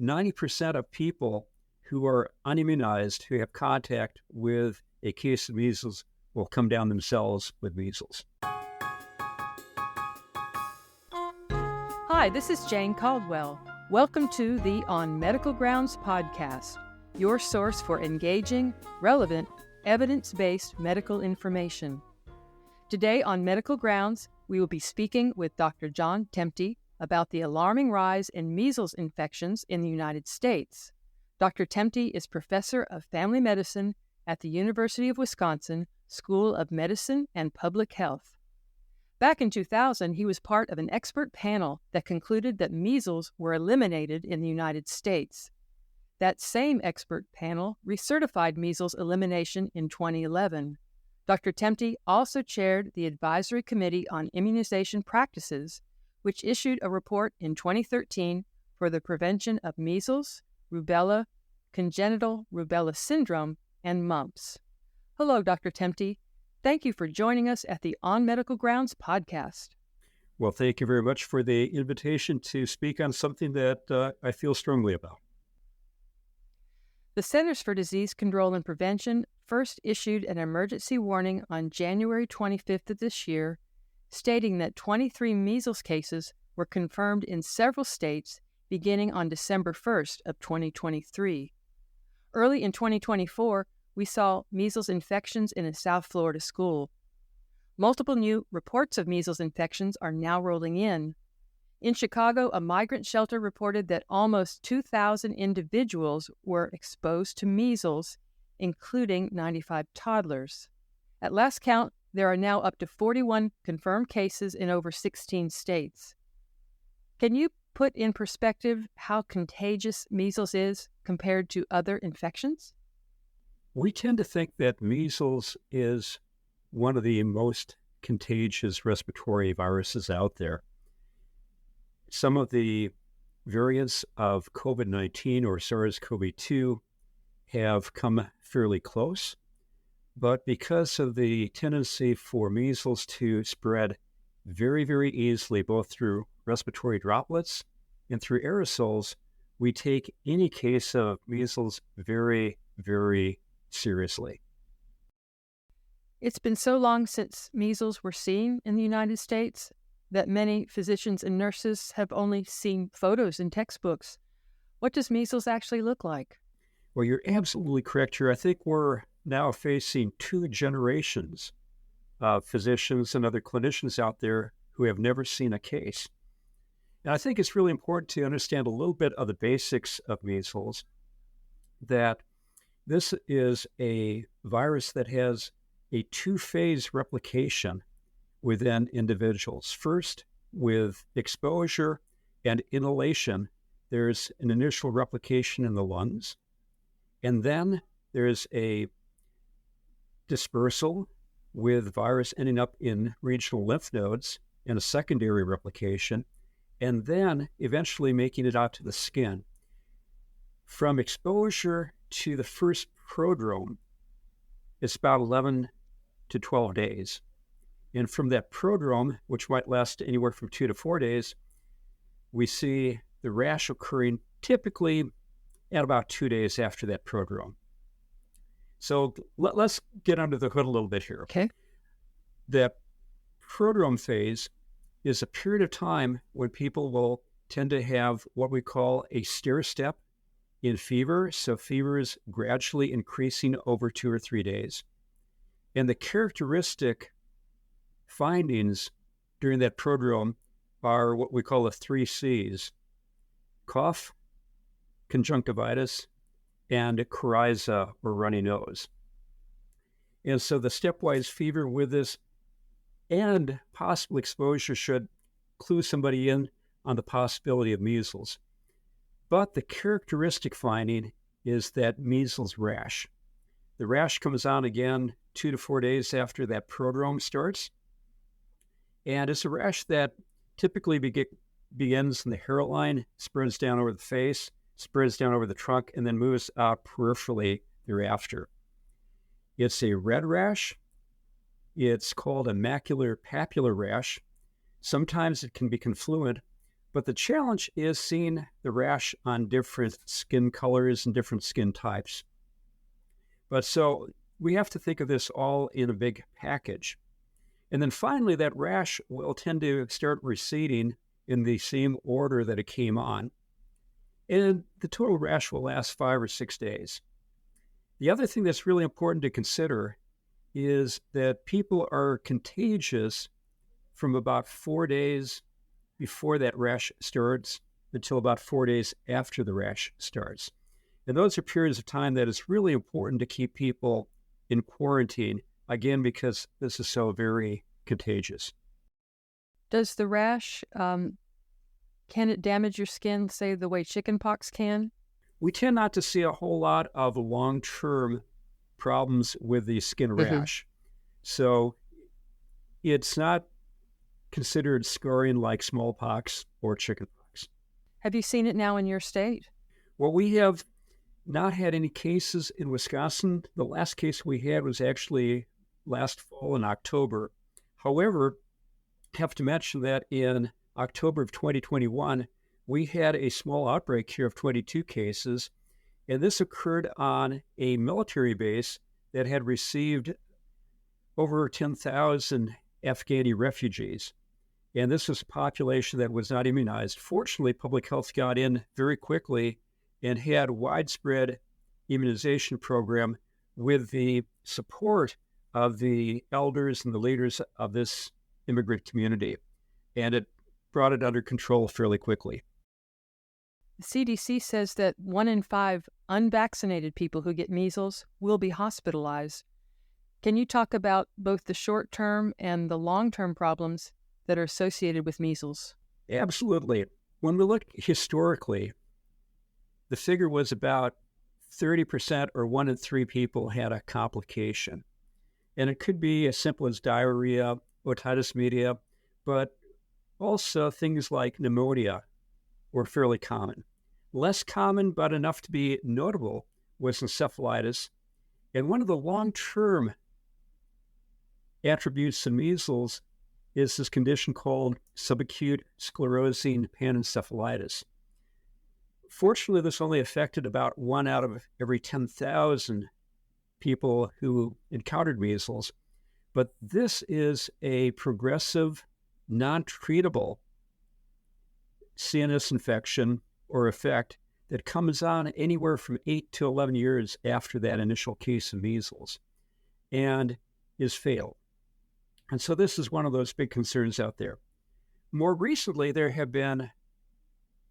90% of people who are unimmunized, who have contact with a case of measles, will come down themselves with measles. Hi, this is Jane Caldwell. Welcome to the On Medical Grounds podcast, your source for engaging, relevant, evidence-based medical information. Today on Medical Grounds, we will be speaking with Dr. Jon Temte about the alarming rise in measles infections in the United States. Dr. Temte is professor of family medicine at the University of Wisconsin School of Medicine and Public Health. Back in 2000, he was part of an expert panel that concluded that measles were eliminated in the United States. That same expert panel recertified measles elimination in 2011. Dr. Temte also chaired the Advisory Committee on Immunization Practices, which issued a report in 2013 for the prevention of measles, rubella, congenital rubella syndrome, and mumps. Hello, Dr. Temte. Thank you for joining us at the On Medical Grounds podcast. Well, thank you very much for the invitation to speak on something that I feel strongly about. The Centers for Disease Control and Prevention first issued an emergency warning on January 25th of this year, stating that 23 measles cases were confirmed in several states beginning on December 1st of 2023. Early in 2024, we saw measles infections in a South Florida school. Multiple new reports of measles infections are now rolling in. In Chicago, a migrant shelter reported that almost 2,000 individuals were exposed to measles, including 95 toddlers. At last count, there are now up to 41 confirmed cases in over 16 states. Can you put in perspective how contagious measles is compared to other infections? We tend to think that measles is one of the most contagious respiratory viruses out there. Some of the variants of COVID-19 or SARS-CoV-2 have come fairly close, but because of the tendency for measles to spread very, very easily, both through respiratory droplets and through aerosols, we take any case of measles very, very seriously. It's been so long since measles were seen in the United States that many physicians and nurses have only seen photos in textbooks. What does measles actually look like? Well, you're absolutely correct here. I think we're now facing two generations of physicians and other clinicians out there who have never seen a case. And I think it's really important to understand a little bit of the basics of measles, that this is a virus that has a two-phase replication within individuals. First, with exposure and inhalation, there's an initial replication in the lungs, and then there's a dispersal with virus ending up in regional lymph nodes and a secondary replication, and then eventually making it out to the skin. From exposure to the first prodrome, it's about 11 to 12 days. And from that prodrome, which might last anywhere from 2 to 4 days, we see the rash occurring typically at about 2 days after that prodrome. So let's get under the hood a little bit here. Okay. The prodrome phase is a period of time when people will tend to have what we call a stair step in fever. So fever is gradually increasing over 2 or 3 days. And the characteristic findings during that prodrome are what we call the 3 C's: cough, conjunctivitis, and coryza or runny nose. And so the stepwise fever with this and possible exposure should clue somebody in on the possibility of measles. But the characteristic finding is that measles rash. The rash comes on again 2 to 4 days after that prodrome starts. And it's a rash that typically begins in the hairline, spreads down over the face, spreads down over the trunk, and then moves out peripherally thereafter. It's a red rash. It's called a macular papular rash. Sometimes it can be confluent But the challenge is seeing the rash on different skin colors and different skin types. But so we have to think of this all in a big package. And then finally, that rash will tend to start receding in the same order that it came on. And the total rash will last 5 or 6 days. The other thing that's really important to consider is that people are contagious from about 4 days before that rash starts until about 4 days after the rash starts. And those are periods of time that it's really important to keep people in quarantine, again, because this is so very contagious. Does the rash, can it damage your skin, say, the way chickenpox can? We tend not to see a whole lot of long-term problems with the skin rash. So it's not considered scarring like smallpox or chickenpox. Have you seen it now in your state? Well, we have not had any cases in Wisconsin. The last case we had was actually last fall in October. However, I have to mention that in October of 2021, we had a small outbreak here of 22 cases, and this occurred on a military base that had received over 10,000 Afghani refugees. And this was a population that was not immunized. Fortunately, public health got in very quickly and had a widespread immunization program with the support of the elders and the leaders of this immigrant community. And it brought it under control fairly quickly. The CDC says that 1 in 5 unvaccinated people who get measles will be hospitalized. Can you talk about both the short-term and the long-term problems that are associated with measles? Absolutely. When we look historically, the figure was about 30% or 1 in 3 people had a complication. And it could be as simple as diarrhea, otitis media, but also things like pneumonia were fairly common. Less common, but enough to be notable, was encephalitis. And one of the long-term attributes of measles is this condition called subacute sclerosing panencephalitis. Fortunately, this only affected about 1 out of every 10,000 people who encountered measles, but this is a progressive, non-treatable CNS infection or effect that comes on anywhere from 8 to 11 years after that initial case of measles and is fatal. And so this is one of those big concerns out there. More recently, there have been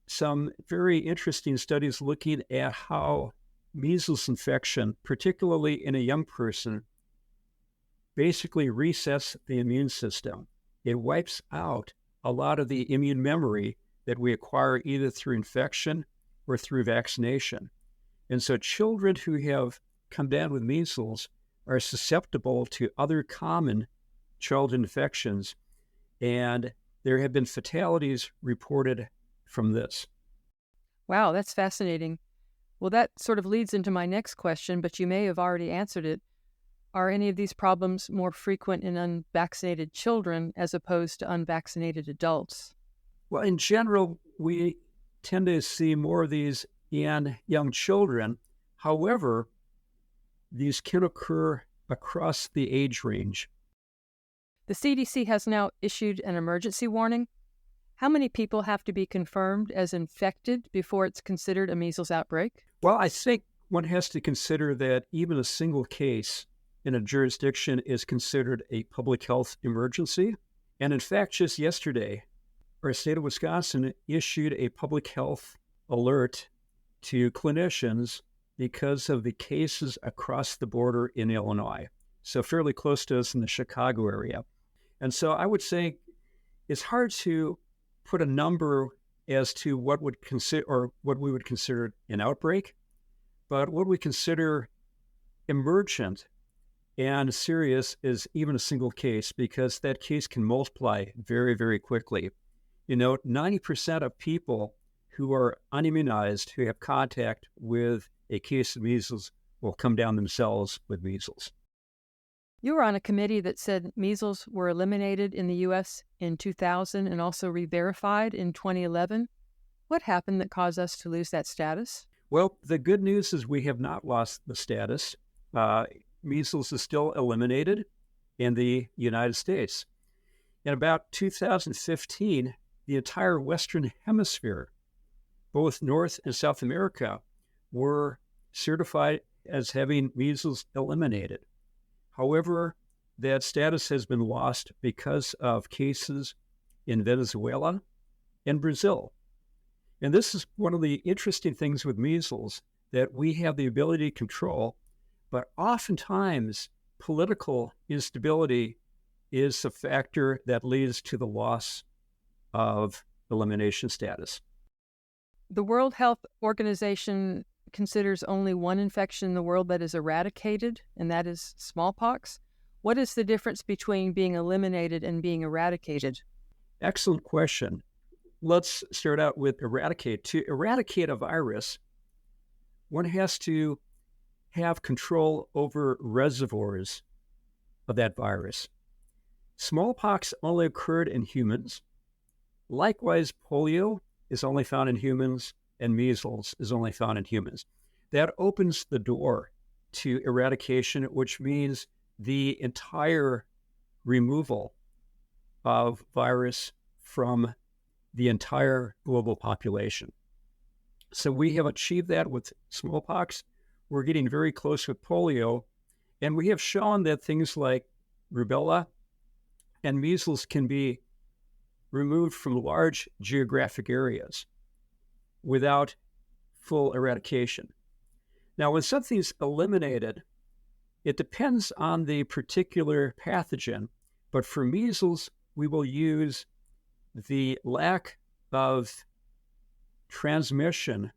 some very interesting studies looking at how measles infection, particularly in a young person, basically resets the immune system. It wipes out a lot of the immune memory that we acquire either through infection or through vaccination. And so children who have come down with measles are susceptible to other common childhood infections, and there have been fatalities reported from this. Wow, that's fascinating. Well, that sort of leads into my next question, but you may have already answered it. Are any of these problems more frequent in unvaccinated children as opposed to unvaccinated adults? Well, in general, we tend to see more of these in young children. However, these can occur across the age range. The CDC has now issued an emergency warning. How many people have to be confirmed as infected before it's considered a measles outbreak? Well, I think one has to consider that even a single case in a jurisdiction is considered a public health emergency. And in fact, just yesterday, our state of Wisconsin issued a public health alert to clinicians because of the cases across the border in Illinois. So fairly close to us in the Chicago area. And so I would say it's hard to put a number as to what we would consider an outbreak, but what we consider emergent and serious is even a single case, because that case can multiply very, very quickly. 90% of people who are unimmunized, who have contact with a case of measles, will come down themselves with measles. You were on a committee that said measles were eliminated in the U.S. in 2000 and also re-verified in 2011. What happened that caused us to lose that status? Well, the good news is we have not lost the status. Measles is still eliminated in the United States. In about 2015, the entire Western Hemisphere, both North and South America, were certified as having measles eliminated. However, that status has been lost because of cases in Venezuela and Brazil. And this is one of the interesting things with measles, that we have the ability to control, but oftentimes political instability is the factor that leads to the loss of elimination status. The World Health Organization considers only one infection in the world that is eradicated, and that is smallpox. What is the difference between being eliminated and being eradicated? Excellent question. Let's start out with eradicate. To eradicate a virus, one has to have control over reservoirs of that virus. Smallpox only occurred in humans. Likewise, polio is only found in humans, and measles is only found in humans. That opens the door to eradication, which means the entire removal of virus from the entire global population. So we have achieved that with smallpox. We're getting very close with polio, and we have shown that things like rubella and measles can be removed from large geographic areas without full eradication. Now, when something's eliminated, it depends on the particular pathogen, but for measles, we will use the lack of transmission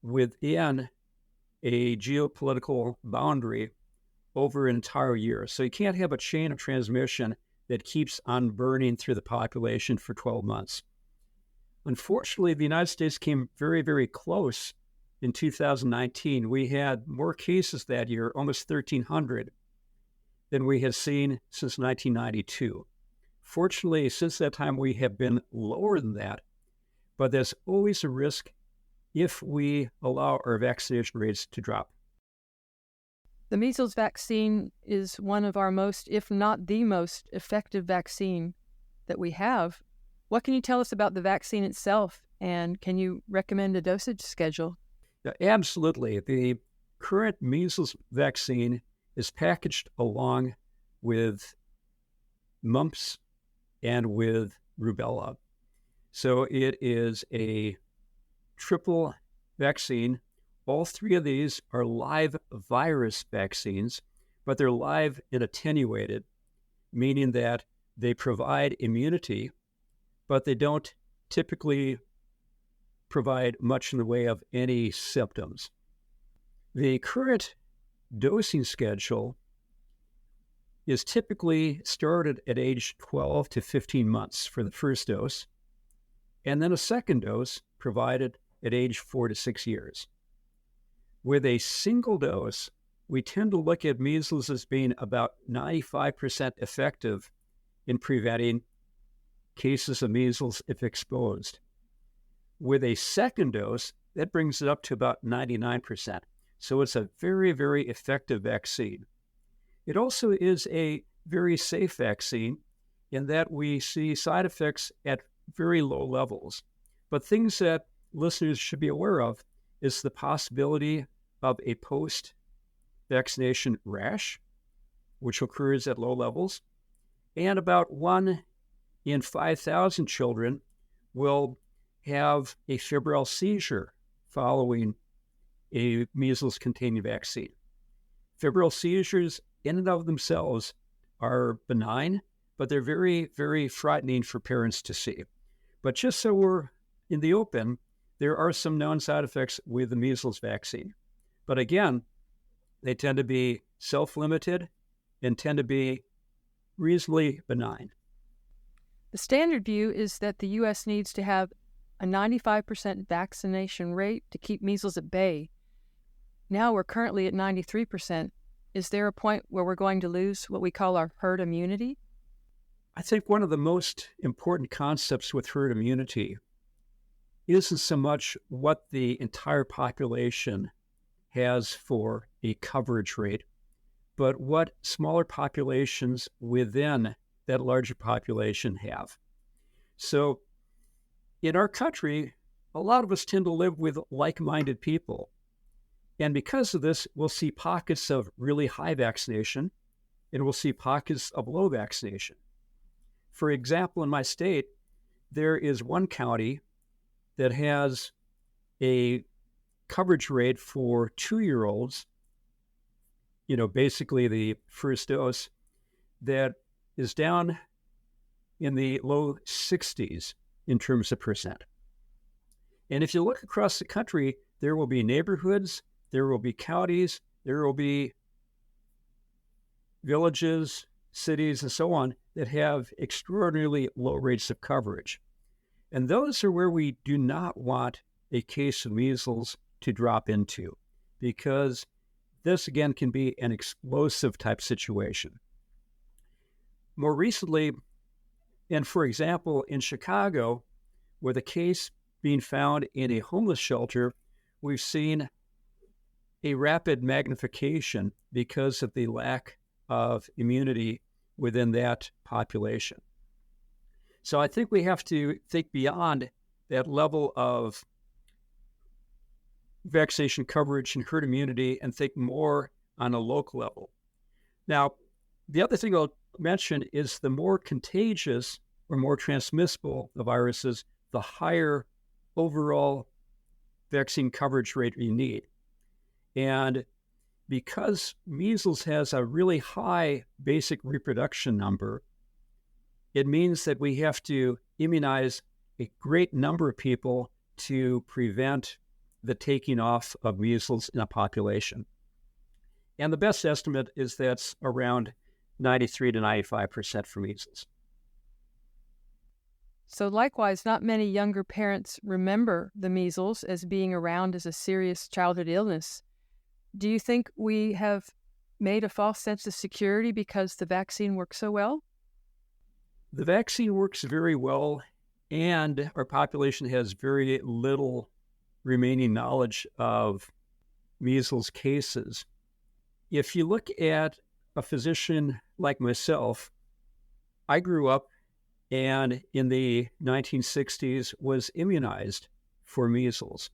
within a geopolitical boundary over an entire year. So you can't have a chain of transmission that keeps on burning through the population for 12 months. Unfortunately, the United States came very, very close in 2019. We had more cases that year, almost 1,300, than we had seen since 1992. Fortunately, since that time, we have been lower than that, but there's always a risk if we allow our vaccination rates to drop. The measles vaccine is one of our most, if not the most, effective vaccine that we have. What can you tell us about the vaccine itself, and can you recommend a dosage schedule? Absolutely. The current measles vaccine is packaged along with mumps and with rubella. So it is a triple vaccine. All three of these are live virus vaccines, but they're live and attenuated, meaning that they provide immunity, but they don't typically provide much in the way of any symptoms. The current dosing schedule is typically started at age 12 to 15 months for the first dose, and then a second dose provided at age 4 to 6 years. With a single dose, we tend to look at measles as being about 95% effective in preventing cases of measles if exposed. With a second dose, that brings it up to about 99%. So it's a very, very effective vaccine. It also is a very safe vaccine in that we see side effects at very low levels. But things that listeners should be aware of is the possibility of a post-vaccination rash, which occurs at low levels, and about 1 in 5,000 children will have a febrile seizure following a measles-containing vaccine. Febrile seizures in and of themselves are benign, but they're very, very frightening for parents to see. But just so we're in the open, there are some known side effects with the measles vaccine. But again, they tend to be self-limited and tend to be reasonably benign. The standard view is that the U.S. needs to have a 95% vaccination rate to keep measles at bay. Now we're currently at 93%. Is there a point where we're going to lose what we call our herd immunity? I think one of the most important concepts with herd immunity isn't so much what the entire population has for a coverage rate, but what smaller populations within that larger population have. So in our country, a lot of us tend to live with like-minded people. And because of this, we'll see pockets of really high vaccination, and we'll see pockets of low vaccination. For example, in my state, there is one county that has a coverage rate for 2-year-olds, basically the first dose, that is down in the low 60s in terms of percent. And if you look across the country, there will be neighborhoods, there will be counties, there will be villages, cities, and so on that have extraordinarily low rates of coverage. And those are where we do not want a case of measles to drop into, because this, again, can be an explosive type situation. More recently, and for example, in Chicago, with a case being found in a homeless shelter, we've seen a rapid magnification because of the lack of immunity within that population. So I think we have to think beyond that level of vaccination coverage and herd immunity and think more on a local level. Now, the other thing I'll mention is the more contagious or more transmissible the virus is, the higher overall vaccine coverage rate you need. And because measles has a really high basic reproduction number, it means that we have to immunize a great number of people to prevent the taking off of measles in a population. And the best estimate is that's around 93 to 95% for measles. So likewise, not many younger parents remember the measles as being around as a serious childhood illness. Do you think we have made a false sense of security because the vaccine works so well? The vaccine works very well, and our population has very little remaining knowledge of measles cases. If you look at a physician like myself, I grew up and in the 1960s was immunized for measles.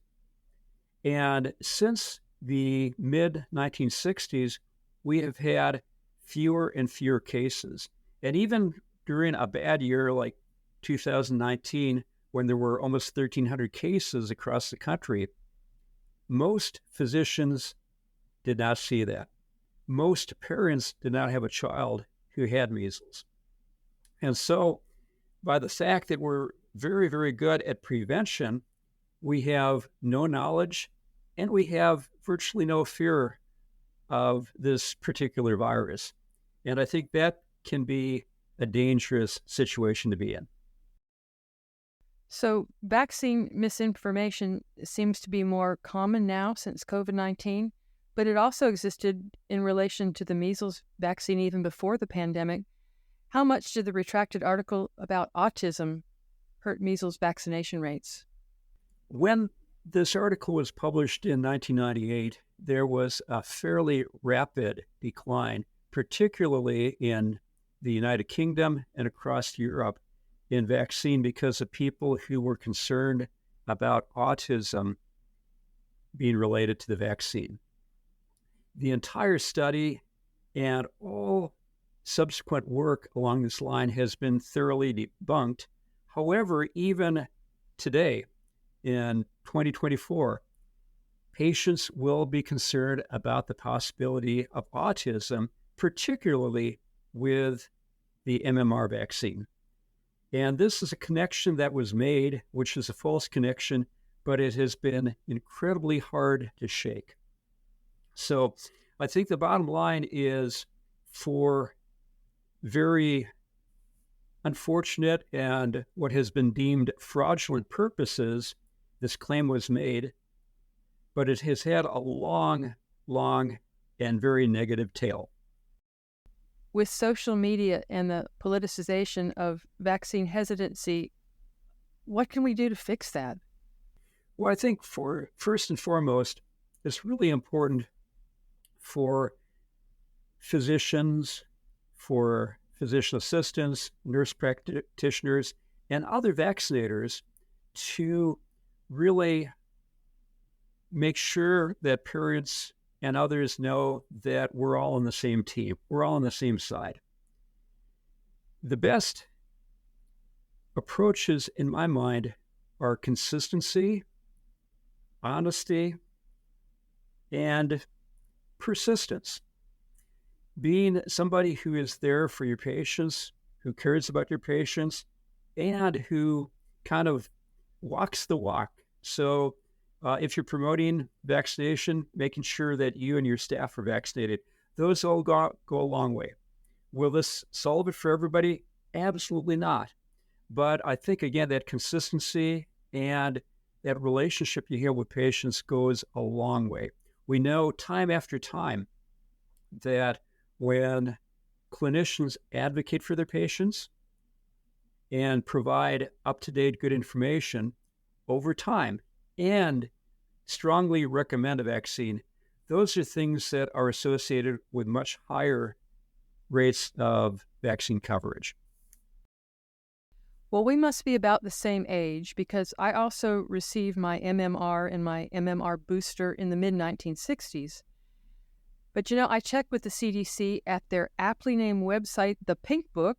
And since the mid-1960s, we have had fewer and fewer cases. And even during a bad year like 2019, when there were almost 1,300 cases across the country, most physicians did not see that. Most parents did not have a child who had measles. And so, by the fact that we're very, very good at prevention, we have no knowledge and we have virtually no fear of this particular virus. And I think that can be a dangerous situation to be in. So vaccine misinformation seems to be more common now since COVID-19, but it also existed in relation to the measles vaccine even before the pandemic. How much did the retracted article about autism hurt measles vaccination rates? When this article was published in 1998, there was a fairly rapid decline, particularly in the United Kingdom and across Europe, in vaccine because of people who were concerned about autism being related to the vaccine. The entire study and all subsequent work along this line has been thoroughly debunked. However, even today, in 2024, patients will be concerned about the possibility of autism, particularly with the MMR vaccine. And this is a connection that was made, which is a false connection, but it has been incredibly hard to shake. So I think the bottom line is, for very unfortunate and what has been deemed fraudulent purposes, this claim was made, but it has had a long, long and very negative tail. With social media and the politicization of vaccine hesitancy, what can we do to fix that? Well, I think for first and foremost, it's really important for physicians, for physician assistants, nurse practitioners, and other vaccinators to really make sure that parents and others know that we're all on the same team. We're all on the same side. The best approaches, in my mind, are consistency, honesty, and persistence. Being somebody who is there for your patients, who cares about your patients, and who kind of walks the walk. So if you're promoting vaccination, making sure that you and your staff are vaccinated, those all go a long way. Will this solve it for everybody? Absolutely not. But I think, again, that consistency and that relationship you have with patients goes a long way. We know time after time that when clinicians advocate for their patients and provide up-to-date good information over time and strongly recommend a vaccine, those are things that are associated with much higher rates of vaccine coverage. Well, we must be about the same age because I also received my MMR and my MMR booster in the mid-1960s. But I checked with the CDC at their aptly named website, the Pink Book,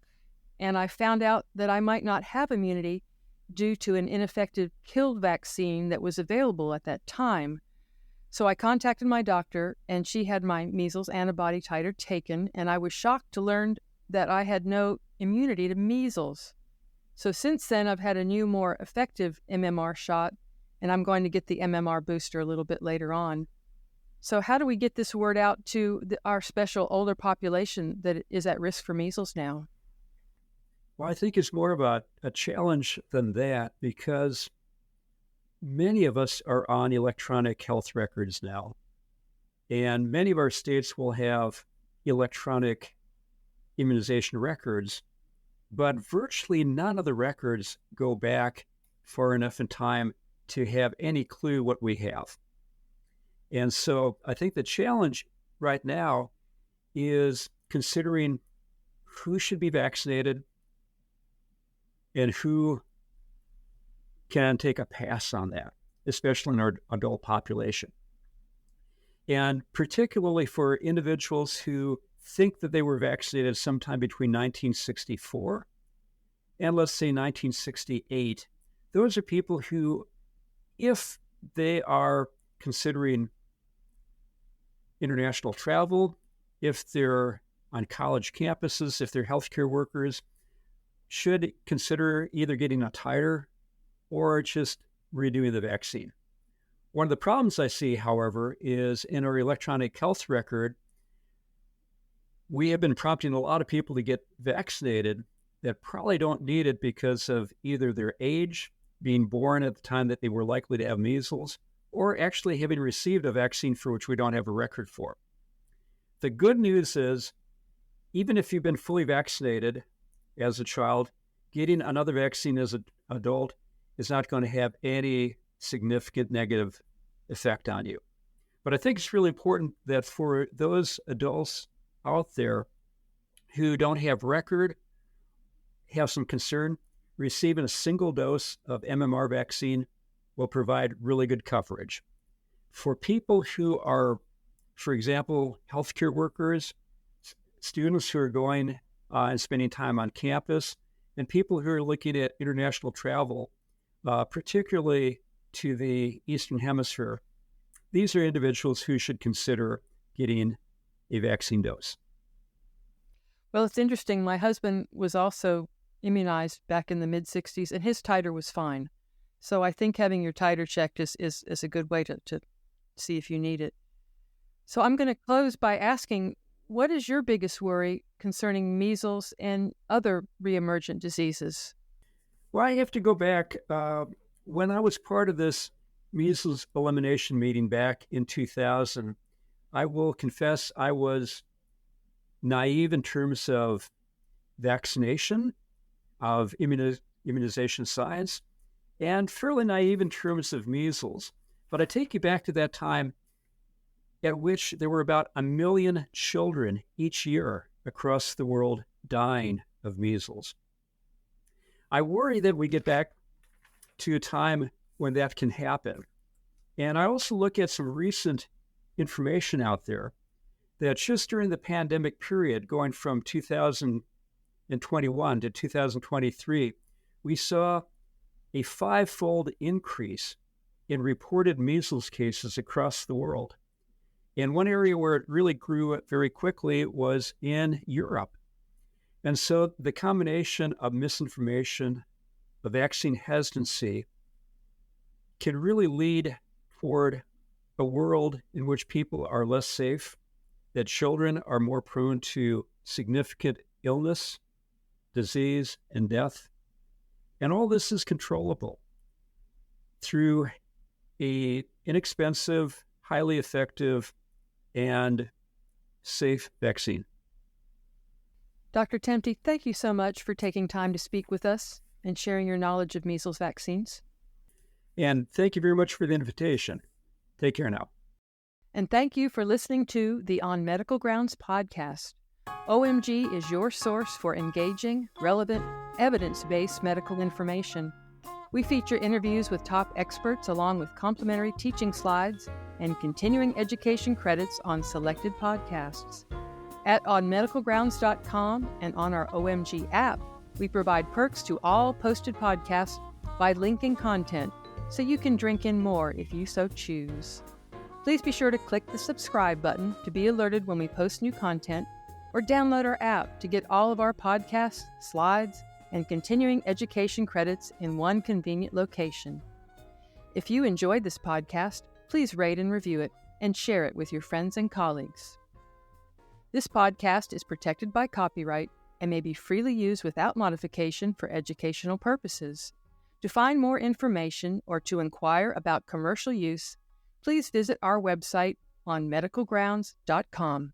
and I found out that I might not have immunity due to an ineffective killed vaccine that was available at that time. So I contacted my doctor, and she had my measles antibody titer taken, and I was shocked to learn that I had no immunity to measles. So since then, I've had a new, more effective MMR shot, and I'm going to get the MMR booster a little bit later on. So how do we get this word out to our special older population that is at risk for measles now? Well, I think it's more about a challenge than that because many of us are on electronic health records now. And many of our states will have electronic immunization records, but virtually none of the records go back far enough in time to have any clue what we have. And so I think the challenge right now is considering who should be vaccinated and who can take a pass on that, especially in our adult population. And particularly for individuals who think that they were vaccinated sometime between 1964 and let's say 1968, those are people who, if they are considering international travel, if they're on college campuses, if they're healthcare workers, should consider either getting a titer or just redoing the vaccine. One of the problems I see, however, is in our electronic health record, we have been prompting a lot of people to get vaccinated that probably don't need it because of either their age, being born at the time that they were likely to have measles, or actually having received a vaccine for which we don't have a record for. The good news is, even if you've been fully vaccinated as a child, getting another vaccine as an adult is not going to have any significant negative effect on you. But I think it's really important that for those adults out there who don't have record, have some concern, receiving a single dose of MMR vaccine will provide really good coverage. For people who are, for example, healthcare workers, students who are going and spending time on campus, and people who are looking at international travel, particularly to the Eastern Hemisphere, these are individuals who should consider getting a vaccine dose. Well, it's interesting. My husband was also immunized back in the mid-60s, and his titer was fine. So I think having your titer checked is a good way to see if you need it. So I'm going to close by asking, what is your biggest worry concerning measles and other reemergent diseases? Well, I have to go back. When I was part of this measles elimination meeting back in 2000, I will confess I was naive in terms of vaccination, of immunization science, and fairly naive in terms of measles. But I take you back to that time at which there were about 1 million children each year across the world dying of measles. I worry that we get back to a time when that can happen. And I also look at some recent information out there that just during the pandemic period, going from 2021 to 2023, we saw a 5-fold increase in reported measles cases across the world. And one area where it really grew very quickly was in Europe. And so the combination of misinformation, the vaccine hesitancy, can really lead toward a world in which people are less safe, that children are more prone to significant illness, disease, and death. And all this is controllable through an inexpensive, highly effective, and safe vaccine. Dr. Temte, thank you so much for taking time to speak with us and sharing your knowledge of measles vaccines. And thank you very much for the invitation. Take care now. And thank you for listening to the On Medical Grounds podcast. OMG is your source for engaging, relevant, evidence-based medical information. We feature interviews with top experts along with complimentary teaching slides and continuing education credits on selected podcasts. At onmedicalgrounds.com and on our OMG app, we provide perks to all posted podcasts by linking content so you can drink in more if you so choose. Please be sure to click the subscribe button to be alerted when we post new content, or download our app to get all of our podcasts, slides, and continuing education credits in one convenient location. If you enjoyed this podcast, please rate and review it and share it with your friends and colleagues. This podcast is protected by copyright and may be freely used without modification for educational purposes. To find more information or to inquire about commercial use, please visit our website on medicalgrounds.com.